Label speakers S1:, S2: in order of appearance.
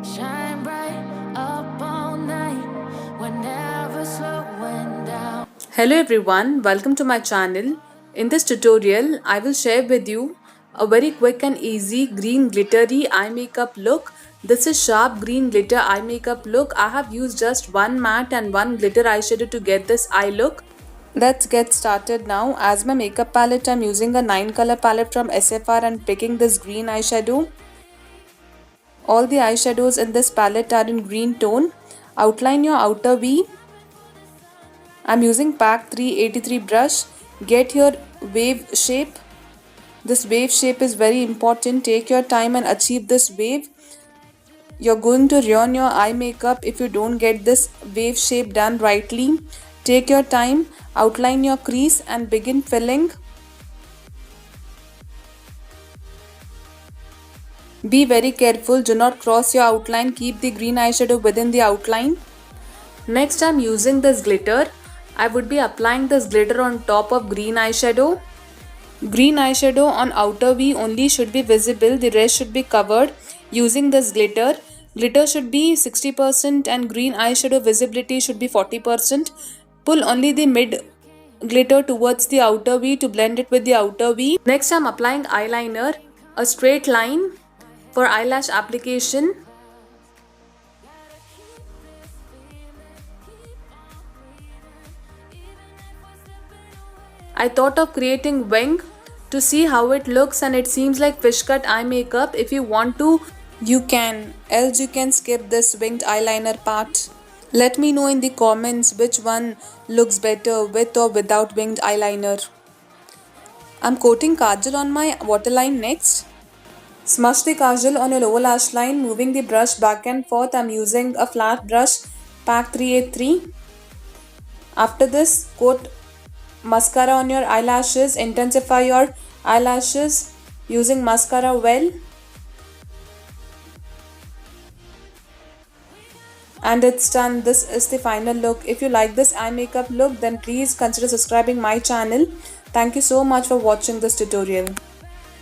S1: Shine bright up all night. We're never slowing down.
S2: Hello everyone, welcome to my channel. In this tutorial, I will share with you a very quick and easy green glittery eye makeup look. This is sharp green glitter eye makeup look. I have used just one matte and one glitter eyeshadow to get this eye look. Let's get started now. As my makeup palette, I'm using a 9 color palette from SFR and picking this green eyeshadow. All the eyeshadows in this palette are in green tone. Outline your outer V. I'm using pack 383 brush. Get your wave shape. This wave shape is very important. Take your time and achieve this wave. You're going to ruin your eye makeup if you don't get this wave shape done rightly. Take your time, outline your crease and begin filling. Be very careful, do not cross your outline. Keep the green eyeshadow within the outline. Next, I'm using this glitter. I would be applying this glitter on top of green eyeshadow. Green eyeshadow on outer V only should be visible, the rest should be covered using this glitter. Glitter should be 60% and green eyeshadow visibility should be 40%. Pull only the mid glitter towards the outer V to blend it with the outer V. Next, I'm applying eyeliner, a straight line for eyelash application. I thought of creating wing to see how it looks and it seems like fish cut eye makeup. If you want to, you can, else you can skip this winged eyeliner part. Let me know in the comments which one looks better, with or without winged eyeliner. I'm coating kajal on my waterline next. Smudge the kajal on your lower lash line, moving the brush back and forth. I'm using a flat brush, pack 383. After this, coat mascara on your eyelashes. Intensify your eyelashes using mascara well. And it's done. This is the final look. If you like this eye makeup look, then please consider subscribing my channel. Thank you so much for watching this tutorial.